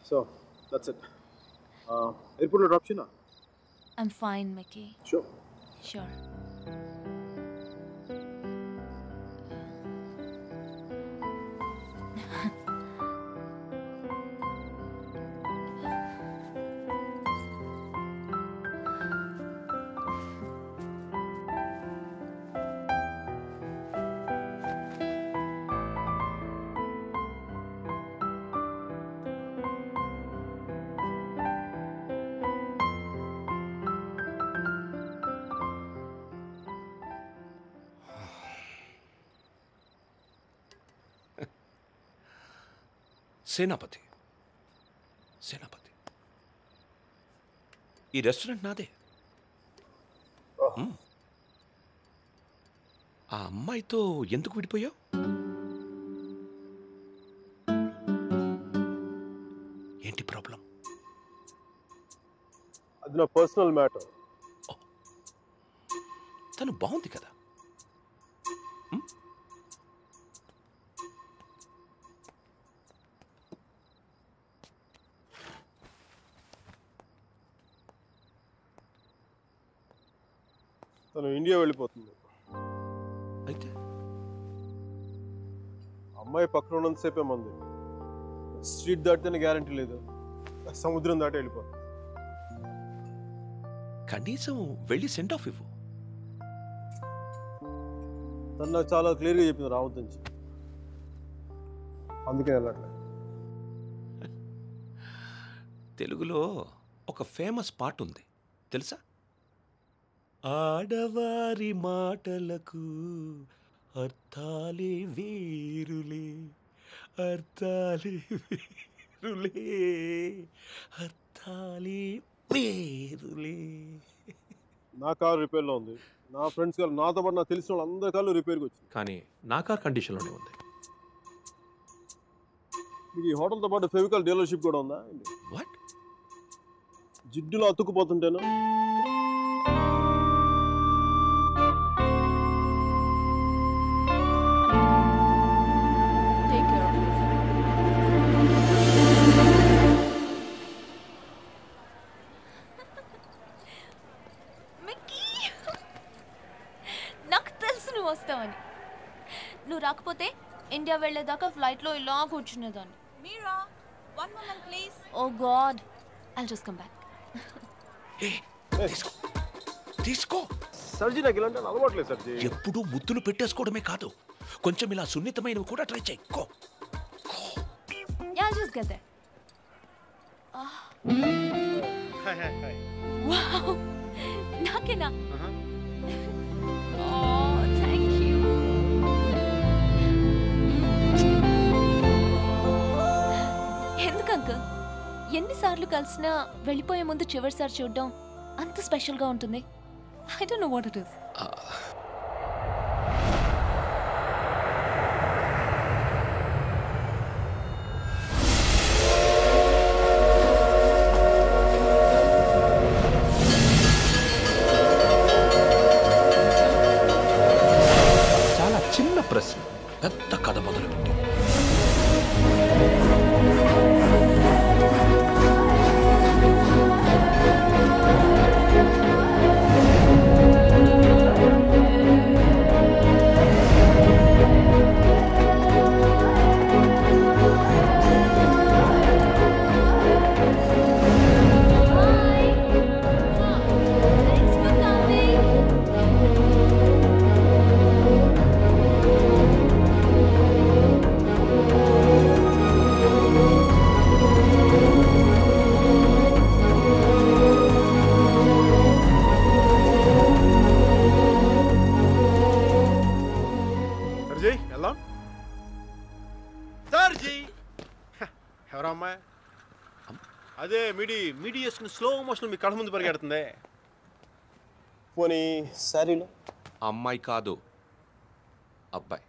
So that's it. Airport drop you na? I'm fine, Mickey. Sure. Sure. సేనాపతి సేనాపతి ఈ restaurant నాదే. ఆ అమ్మాయితో ఎందుకు విడిపోయావు? ఏంటి ప్రాబ్లం? అది నా పర్సనల్ మ్యాటర్. తను బాగుంది కదా. తను ఇండియా వెళ్ళిపోతుంది. అయితే అమ్మాయి పక్కన ఉన్నంతసేపే మంది. స్ట్రీట్ దాటితేనే గ్యారంటీ లేదు, సముద్రం దాటి వెళ్ళిపోతుంది. కనీసం వెళ్ళి సెండ్ ఆఫ్ ఇవ్వు. తను నాకు చాలా క్లియర్గా చెప్పింది రావద్దు నుంచి. అందుకే వెళ్ళట్లేదు. తెలుగులో ఒక ఫేమస్ పాట ఉంది తెలుసా? ఆడవారి మాటలకు అర్థాలే వేరులే, అర్థాలే వేరులే, అర్థాలే వేరులే. నా కారు రిపేర్లో ఉంది. నా ఫ్రెండ్స్ కారు, నాతో పాటు నాకు తెలిసిన వాళ్ళు అందరి కార్లు రిపేర్కి వచ్చింది. కానీ నా కార్ కండిషన్లోనే ఉంది. మీకు ఈ హోటల్తో పాటు ఫెవికాల్ డీలర్షిప్ కూడా ఉందా? వాట్? జిడ్డులో అతుక్కుపోతుంటేను. వస్తావని. నువ్వు రాకపోతే ఇండియా వెళ్ళేదాకా ఫ్లైట్లో ఇలా కూర్చునేదాన్ని. Mira, one moment please. Oh God, I'll just come back. తీసుకో. సర్జీ నాకు ఇలాంటి అలవాట్లేదు సర్జీ. ఎప్పుడు ముద్దులు పెట్టేసుకోవడమే కాదు, కొంచెం ఇలా సున్నితమైనవి కూడా ట్రై చేయి. Go. Yeah, I'll just get there. Hi. Wow, నాకేనా? Oh, thank you. ఎందుకు అంకుల్ ఎన్నిసార్లు కలిసినా వెళ్ళిపోయే ముందు చివరిసారి చూడడం అంత స్పెషల్గా ఉంటుంది? I don't know what it is. చాలా చిన్న ప్రశ్న పెద్ద కథ మొదలుపెట్టి. ఎవరమ్మా అదే మీడి చేసుకుని స్లో మోషన్ మీ కళ్ళ ముందు పరిగెడుతుంది. పోనీ సారీలో అమ్మాయి కాదు అబ్బాయి.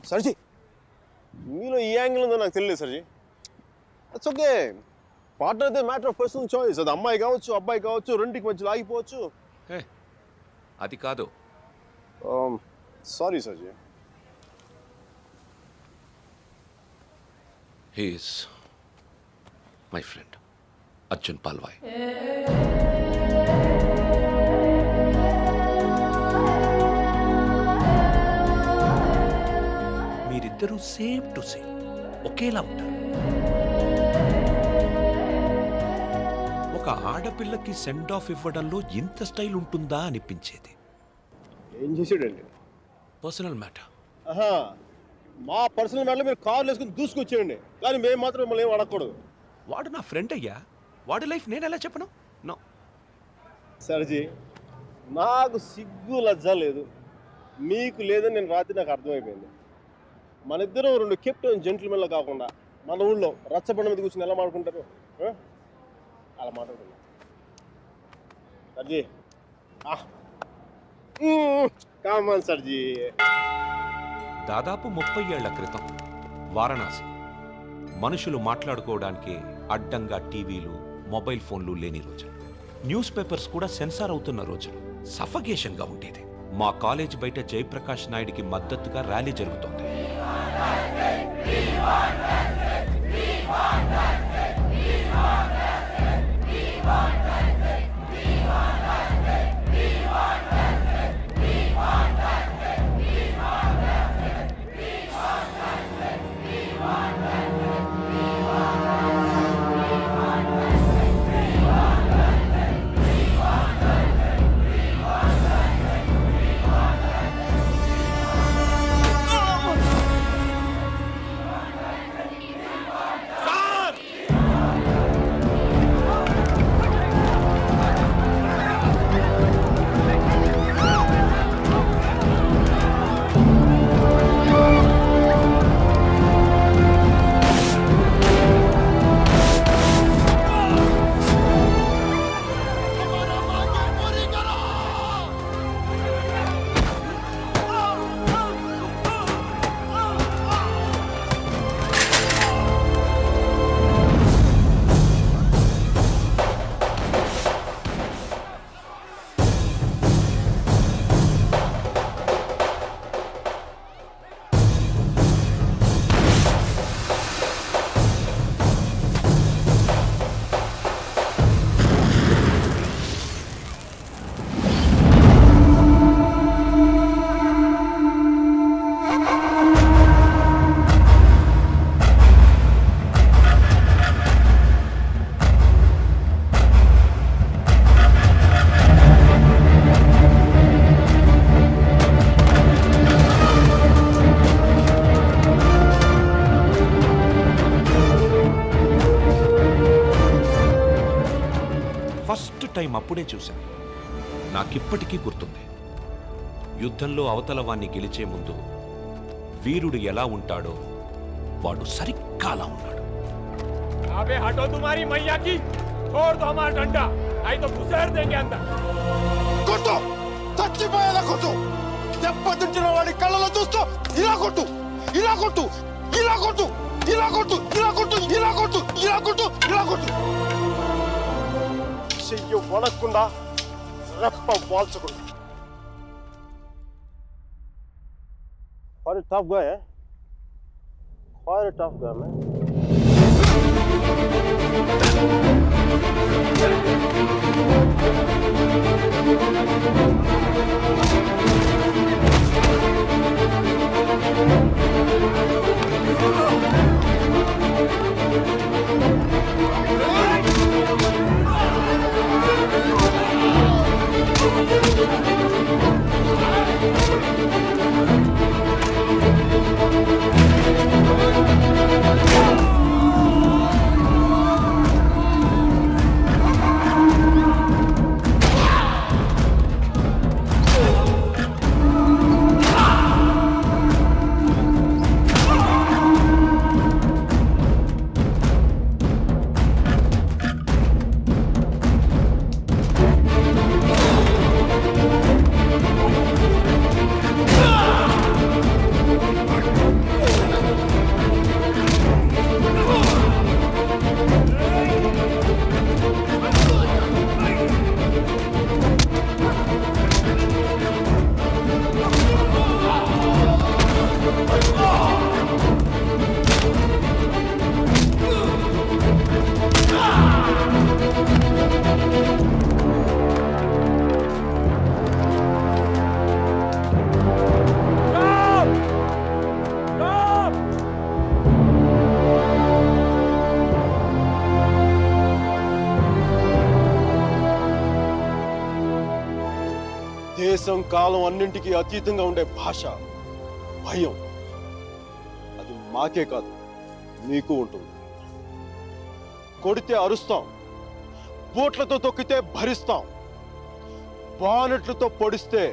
సర్జీ మీలో ఈ యాంగిల్ ఉందో నాకు తెలియదు సర్జీ. It's okay. పార్ట్నర్ అయితే మ్యాటర్ ఆఫ్ పర్సనల్ చాయిస్. అది అమ్మాయి కావచ్చు అబ్బాయి కావచ్చు, రెండింటికి మధ్యలో ఆగిపోవచ్చు. అది కాదు. Sorry sir ji. He's my friend Arjun Palvai. మీరిద్దరూ సేమ్ టు సేమ్ ఒకేలా ఉంటారు. ఒక ఆడపిల్లకి సెండ్ ఆఫ్ ఇవ్వడంలో ఇంత స్టైల్ ఉంటుందా అనిపించేది. ఏం చేసాడండి? Personal matter. ఆహా, మా పర్సనల్ మ్యాటర్లో మీరు కార్లు వేసుకుని దూసుకొచ్చేయండి, కానీ మేము మాత్రం మిమ్మల్ని ఏం అడగకూడదు. వాడు నా ఫ్రెండ్ అయ్యా, వాడి లైఫ్ నేను ఎలా చెప్పను? నో సర్జీ, నాకు సిగ్గు లజ్జ లేదు, మీకు లేదని నేను రాత్రి నాకు అర్థమైపోయింది. మన ఇద్దరం 2 కెప్టెన్ జెంటిల్మెన్లో కాకుండా మన ఊళ్ళో రచ్చబండ మీద కూర్చొని ఎలా మాట్లాడుకుంటారు అలా మాట్లాడుకున్నాం. సర్జీ కామన్ సర్జీ. దాదాపు 30 ఏళ్ల క్రితం వారణాసి మనుషులు మాట్లాడుకోవడానికి అడ్డంగా టీవీలు, మొబైల్ ఫోన్లు లేని రోజులు. న్యూస్ పేపర్స్ కూడా సెన్సార్ అవుతున్న రోజులు. సఫకేషన్గా ఉండేది. మా కాలేజ్ బయట జయప్రకాష్ నాయుడికి మద్దతుగా ర్యాలీ జరుగుతోంది. టైం అప్పుడే చూశాను. నాకిప్పటికీ గుర్తుంది. యుద్ధంలో అవతల వాణ్ణి గెలిచే ముందు వీరుడు ఎలా ఉంటాడో వాడు సరిగ్గా అలా ఉన్నాడు. అబే హటో తుమారీ మయ్యాకి छोड़ दो हमारा डंडा नहीं तो घुसेड़ देंगे अंदर. కొట్టు, చచ్చిపోయేలా కొట్టు. దెబ్బతించిన వాడి కళ్ళలో చూస్తూ ఇలా కొట్టు, ఇలా కొట్టు, ఇలా కొట్టు, ఇలా కొట్టు, ఇలా కొట్టు, ఇలా కొట్టు, ఇలా కొట్టు, ఇలా కొట్టు. చెయ్యి వడకుండా రెప్ప వాల్చకుండా. Quite a tough guy, eh? Quite a tough guy, man. దేశం కాలం అన్నింటికీ అతీతంగా ఉండే భాష భయం. అది మాకే కాదు మీకు ఉంటుంది. కొడితే అరుస్తాం, బూట్లతో తొక్కితే భరిస్తాం, బానెట్లతో పొడిస్తే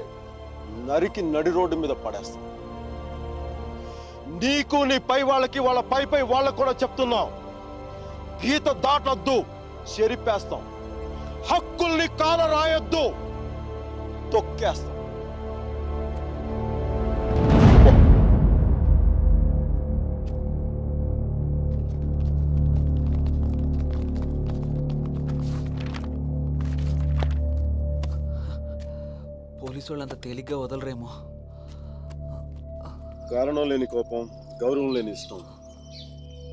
నరికి నడి రోడ్డు మీద పడేస్తాం. నీకు నీ పై వాళ్ళకి వాళ్ళ పై వాళ్ళకు కూడా చెప్తున్నాం, గీత దాటొద్దు, చెరిపేస్తాం. హక్కుల్ని కాల రాయొద్దు, తొక్కేస్తాం. పోలీసు వాళ్ళంత తేలిగ్గా వదలరేమో. కారణం లేని కోపం, గౌరవం లేని ఇష్టం,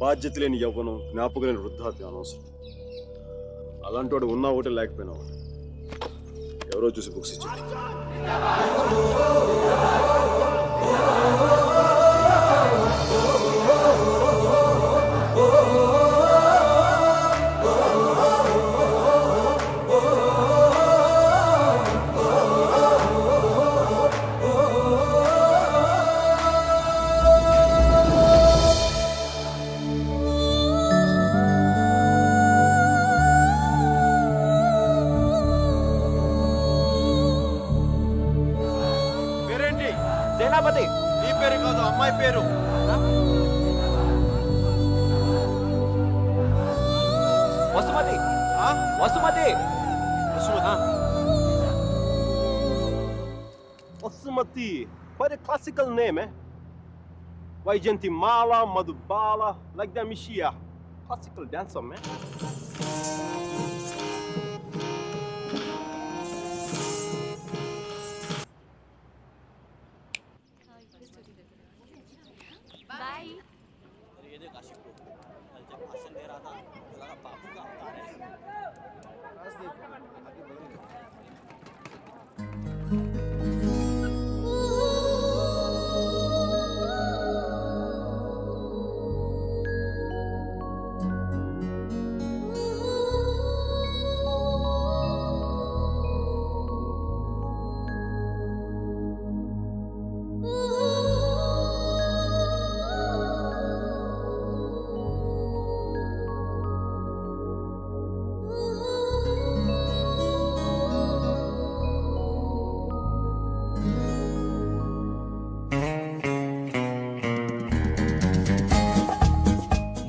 బాధ్యత లేని యవ్వనం, జ్ఞాపకం లేని వృద్ధాప్యం అనవసరం. అలాంటి వాడు ఉన్నా ఒకటి లేకపోయినా ఒకటి. ఎవరో చూసి బుక్స్ ఇచ్చారు. సేనాపతి. నీ పేరు కాదు, అమ్మాయి పేరు. Vasumathi. Vasumathi. Vasumathi. Quite a classical name, eh? Vaijantimala, Madhubala, like the Mishia. Classical dancer, man.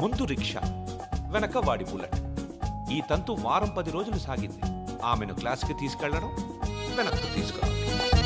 ముందు రిక్షా, వెనక వాడి బుల్లెట్. ఈ తంతు వారం 10 రోజులు సాగింది. ఆమెను క్లాస్కి తీసుకెళ్లడం, వెనక్కు తీసుకురావడం.